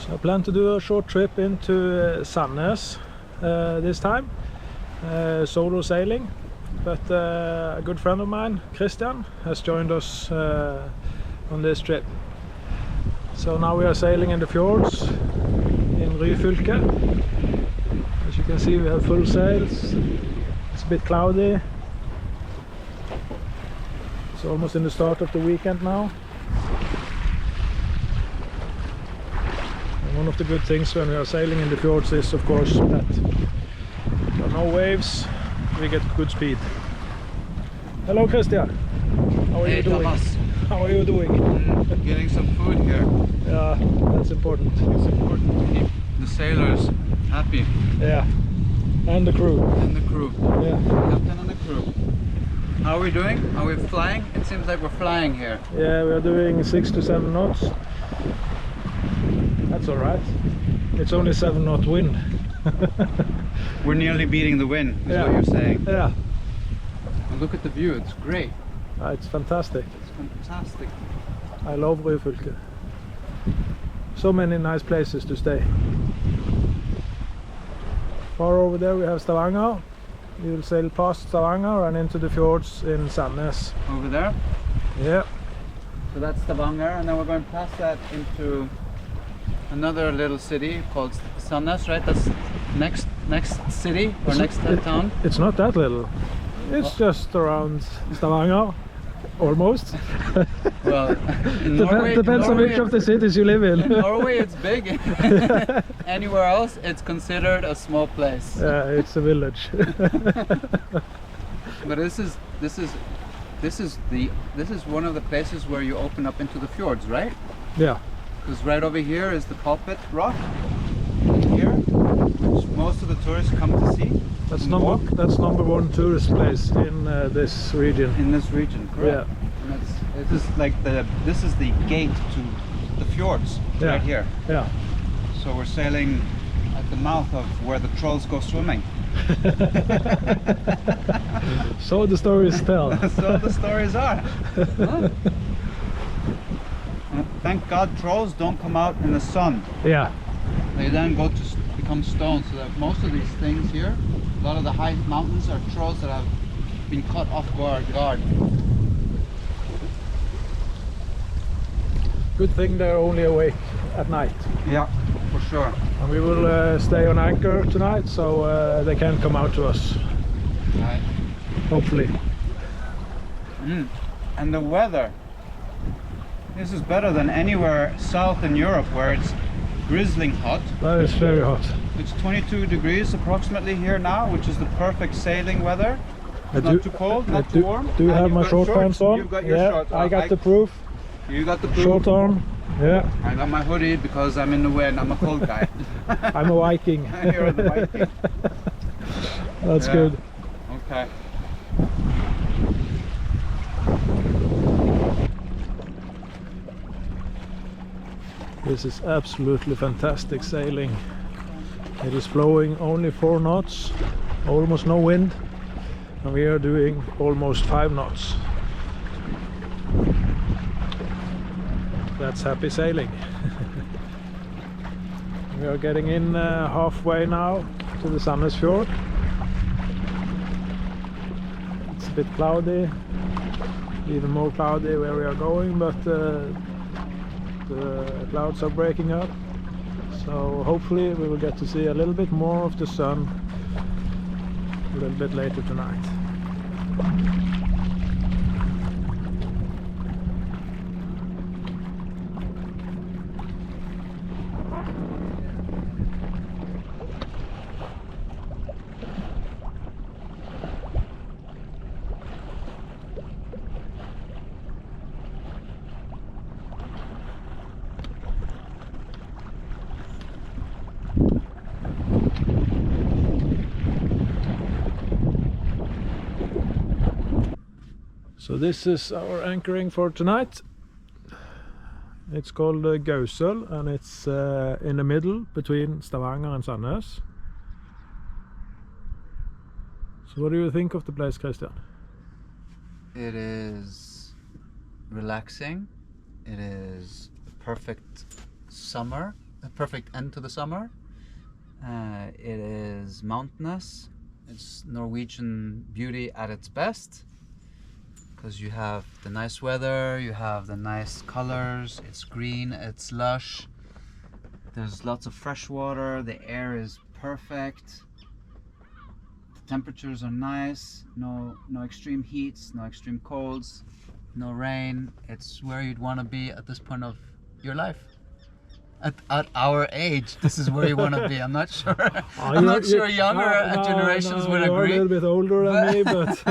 So I plan to do a short trip into Sandnes this time, solo sailing, but a good friend of mine, Christian, has joined us on this trip. So now we are sailing in the fjords in Ryfylke. As you can see, we have full sails. It's a bit cloudy. It's almost in the start of the weekend now. And one of the good things when we are sailing in the fjords is, of course, that there are no waves. We get good speed. Hello, Christian. How are you doing? Thomas. How are you doing? Getting some food here. Yeah, that's important. It's important to keep the sailors happy. Yeah, and the crew. And the crew. Yeah. Captain and the crew. How are we doing? Are we flying? It seems like we're flying here. Yeah, we are doing 6 to 7 knots. That's all right. It's only 7 knot wind. We're nearly beating the wind, is Yeah. what you're saying. Yeah, And look at the view, it's great. it's fantastic. It's fantastic. I love Ryfylke. So many nice places to stay. Far over there we have Stavanger. We will sail past Stavanger and into the fjords in Sandnes. Over there. Yeah, So that's Stavanger, and then we're going past that into another little city called Sandnes, right? That's next city or next town. it's not that little. It's just around Stavanger, almost. Well, in Norway, Depends on which of the cities you live in. in Norway it's big. Anywhere else it's considered a small place. Yeah, it's a village. But this is one of the places where you open up into the fjords, right? Yeah, Because right over here is the pulpit rock here, which most of the tourists come to see. that's and walk number one tourist place in this region. in this region, correct? Yeah. And this is the gate to the fjords, Yeah. right here. Yeah. So we're sailing at the mouth of where the trolls go swimming. So the stories tell. So the stories are. Huh? Thank God trolls don't come out in the sun. Yeah, They then go to become stone, so that most of these things here, a lot of the high mountains are trolls that have been caught off guard. good thing they're only awake at night. Yeah, for sure. And we will stay on anchor tonight, so they can come out to us, Right. hopefully. And the weather. This is better than anywhere south in Europe where it's grizzling hot. That is very hot. It's 22 degrees approximately here now, which is the perfect sailing weather. I Not do- too cold, I not do- too warm. Do you And have you've my got short shorts. pants on? You've got your Yeah, shorts I on. got the proof. You got the proof. Short on. Yeah, I got my hoodie because I'm in the wind. I'm a cold guy. I'm a Viking. You're the Viking. That's Yeah. good. Okay. This is absolutely fantastic sailing. It is flowing only 4 knots, almost no wind, and we are doing almost 5 knots. That's happy sailing. We are getting in halfway now to the Sandnes fjord. It's a bit cloudy, even more cloudy where we are going, but the clouds are breaking up, so hopefully we will get to see a little bit more of the sun a little bit later tonight. So this is our anchoring for tonight. It's called Gausøl, and it's in the middle between Stavanger and Sandnes. So what do you think of the place, Christian? It is relaxing. It is a perfect summer a perfect end to the summer. It is mountainous. It's Norwegian beauty at its best, because you have the nice weather, you have the nice colors, it's green, it's lush, there's lots of fresh water, the air is perfect, the temperatures are nice, no extreme heats, no extreme colds, no rain. It's where you'd want to be at this point of your life. At our age, this is where you want to be. I'm not sure. I'm not sure younger generations would agree. You're a little bit older than me, but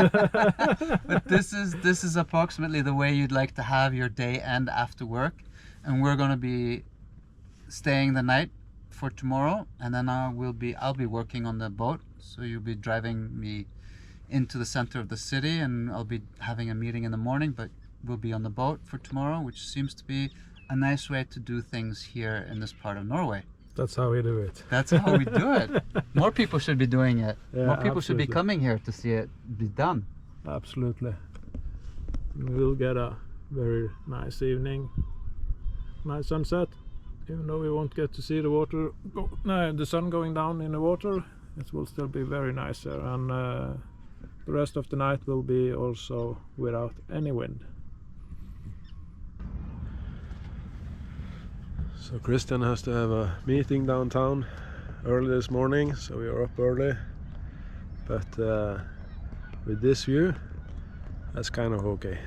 but this is approximately the way you'd like to have your day end after work. And we're going to be staying the night for tomorrow, and then I'll be working on the boat. So you'll be driving me into the center of the city, and I'll be having a meeting in the morning. But we'll be on the boat for tomorrow, which seems to be a nice way to do things here in this part of Norway. That's how we do it. That's how we do it. More people should be doing it. Yeah, more people should be absolutely. coming here to see it be done. Absolutely. We'll get a very nice evening, nice sunset. Even though we won't get to see the sun going down in the water, it will still be very nice there. And the rest of the night will be also without any wind. So Christian has to have a meeting downtown early this morning, so we are up early. But with this view, that's kind of okay.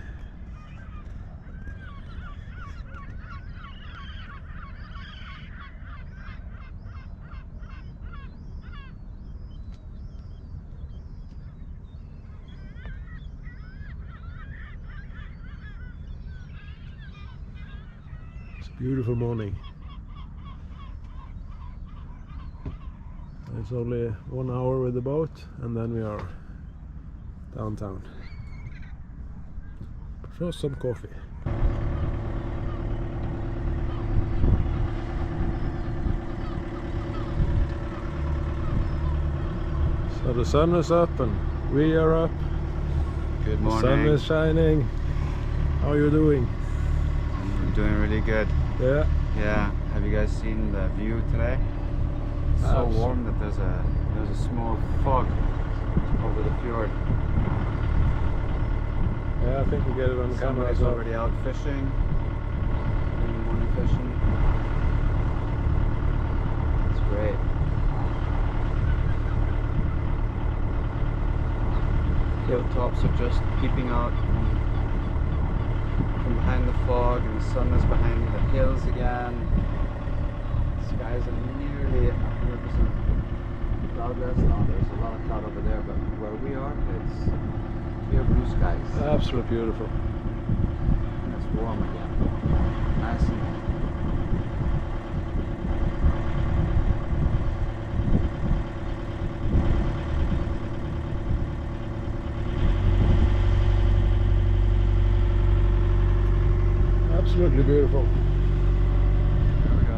It's a beautiful morning. It's only 1 hour with the boat, and then we are downtown. First, some coffee. So the sun is up and we are up. Good The sun is shining. How are you doing? I'm doing really good. Yeah. Yeah. Have you guys seen the view today? It's so warm that there's a small fog over the fjord. Yeah, I think we get it on camera Somebody's as well. already out fishing. Doing morning fishing. It's great. Hilltops are just peeping out from behind the fog, and the sun is behind the hills again. The skies are nearly 100% cloudless. Now there's a lot of cloud over there, but where we are, it's clear blue skies. Absolutely beautiful. And it's warm again. Nice and warm. Absolutely beautiful. There we go.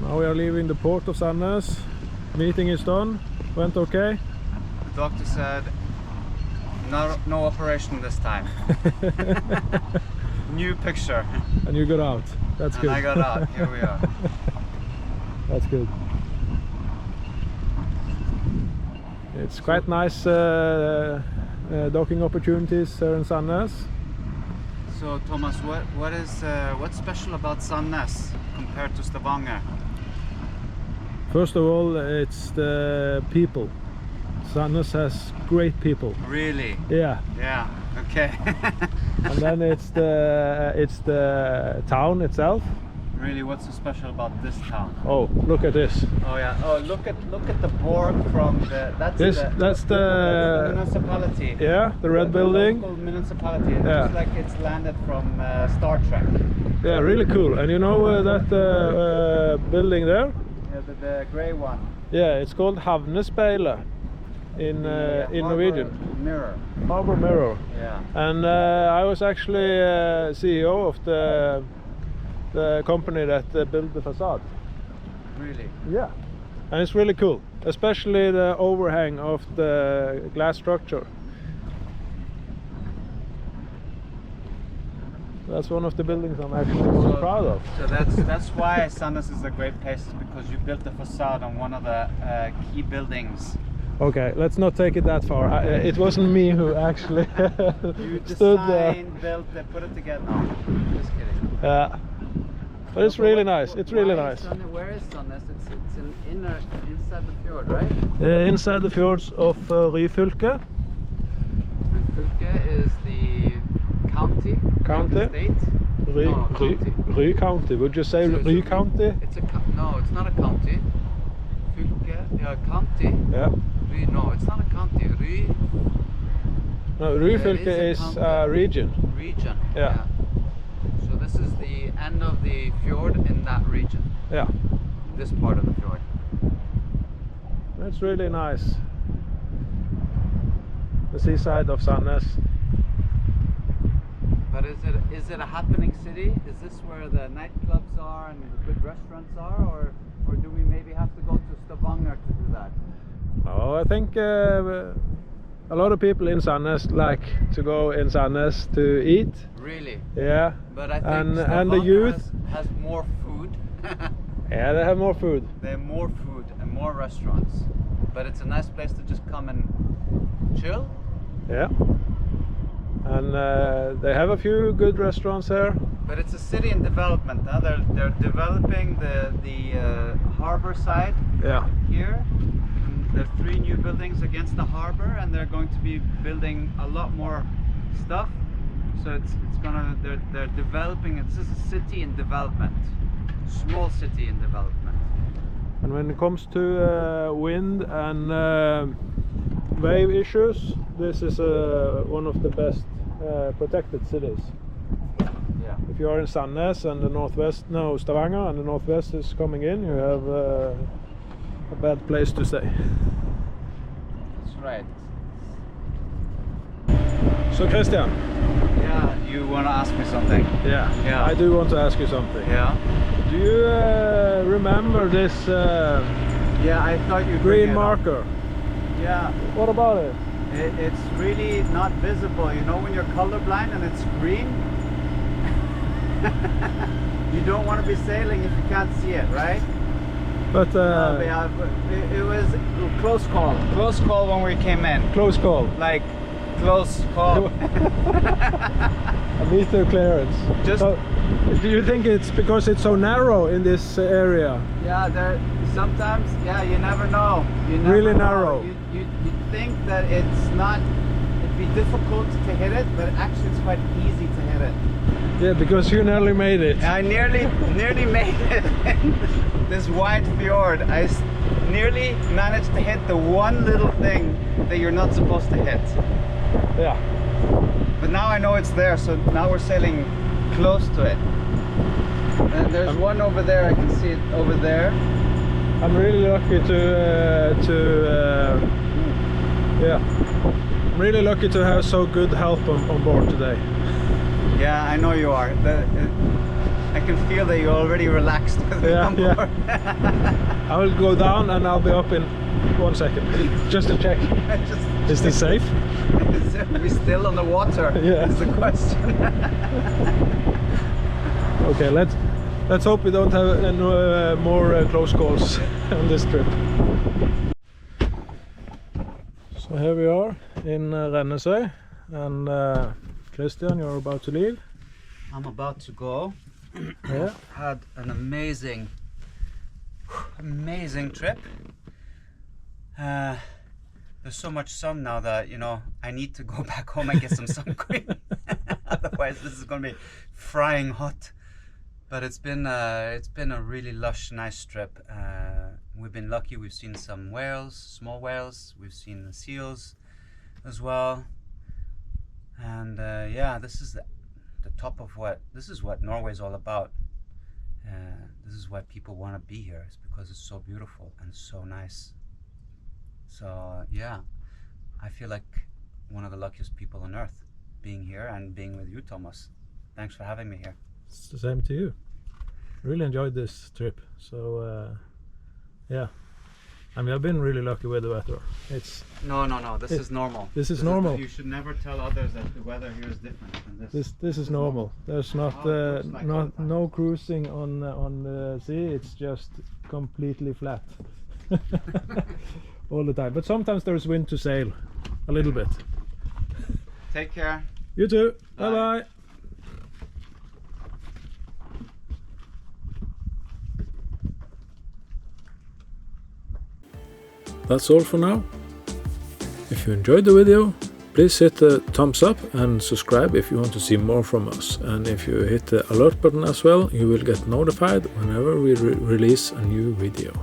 Now we are leaving the port of Sandnes. Meeting is done. Went okay. The doctor said no operation this time. New picture. And you got out. That's good. And I got out. Here we are. That's good. It's quite nice docking opportunities here in Sandnes. So Thomas, what's special about Sandnes compared to Stavanger? First of all, it's the people. Sandnes has great people. Really? Yeah. Yeah. Okay. And then it's the town itself. Really, what's so special about this town? Oh, look at this. Oh yeah. Oh, look at the board from That's the municipality. yeah, the red building. Local municipality. It Yeah. looks like it's landed from Star Trek. Yeah, really cool. And you know that building there? Yeah, the grey one. Yeah, it's called Havnespeilet in Norwegian. Mirror. Harbor Mirror. Yeah. And I was actually CEO of the company that built the facade. Really. Yeah. and it's really cool, especially the overhang of the glass structure. That's one of the buildings I'm actually most proud of. So that's why Sandnes is a great place, is because you built the facade on one of the key buildings. Okay, let's not take it that far. It wasn't me who actually You stood there. designed, built, and put it together. No, just kidding. Yeah, but it's really nice. It's really nice. Where is Sandnes? It's inside the fjord, right? Inside the fjords of Ryfylke. And Fylke is the county. County. Like the state. Ry County. Would you say Ry County? It's no, it's not a county. Fylke, yeah, county. Yeah. Ry, no, it's not a county. No, Ryfylke is a region. Region. Yeah. So this is the end of the fjord in that region. Yeah. This part of the fjord. That's really nice. The seaside of Sandnes. But is it a happening city? Is this where the nightclubs are and the good restaurants are, or do we maybe have to go to Stavanger to do that? Oh, I think a lot of people in Sandnes like to go in Sandnes to eat. Really? Yeah. But I think and the youth has more food. Yeah, they have more food. They have more food and more restaurants. But it's a nice place to just come and chill. Yeah. And they have a few good restaurants here. But it's a city in development. Huh? They're developing the harbor side. Yeah. Here. And there's 3 new buildings against the harbor, and they're going to be building a lot more stuff. So it's gonna they're developing it. This is a city in development. Small city in development. And when it comes to wind and wave issues, this is one of the best protected cities. Yeah. If you are in Sandnes and the northwest, no, Stavanger, and the northwest is coming in, you have a bad place to stay. That's right. So Christian. Yeah, you want to ask me something? Yeah. Yeah. I do want to ask you something. Yeah. Do you remember this Yeah, I thought you green marker? Yeah. What about it? It's really not visible. You know when you're colorblind and it's green? You don't want to be sailing if you can't see it, right? But Yeah, it was close call. Close call when we came in. close call. Like, close call. A meter clearance. Just- So, do you think it's because it's so narrow in this area? Yeah, there sometimes, yeah, you never know. You never Really know. narrow. You think that it's not, it'd be difficult to hit it, but actually it's quite easy to hit it. Yeah, because you nearly made it. I nearly made it in this wide fjord. I nearly managed to hit the one little thing that you're not supposed to hit. Yeah. But now I know it's there, so now we're sailing close to it. And there's one over there, I can see it over there. I'm really lucky yeah. I'm really lucky to have so good help on board today. Yeah, I know you are. I can feel that you're already relaxed with me on board. I will go down and I'll be up in 1 second, just to check. Is this safe? Are we still on the water? Yeah. Is the question. Okay, let's hope we don't have more close calls on this trip. So here we are in Rennesøy, and Christian, you're about to leave. I'm about to go. Yeah. Had an amazing trip. There's so much sun now that, you know, I need to go back home and get some sun cream. Otherwise this is gonna be frying hot. But it's been a really lush, nice trip. We've been lucky. We've seen some whales, small whales. We've seen the seals as well. And yeah, this is the top of this is what Norway's all about. This is why people want to be here. It's because it's so beautiful and so nice. So yeah, I feel like one of the luckiest people on earth being here and being with you, Thomas. Thanks for having me here. It's the same to you. Really enjoyed this trip. So yeah, And we have been really lucky with the weather. It's No. This is normal. This is normal. You should never tell others that the weather here is different than this. This is normal. There's not it looks like all the time. no cruising on the sea. It's just completely flat all the time. But sometimes there's wind to sail a little bit. Take care. You too. Bye. Bye. That's all for now. If you enjoyed the video, please hit the thumbs up and subscribe if you want to see more from us. And if you hit the alert button as well, you will get notified whenever we release a new video.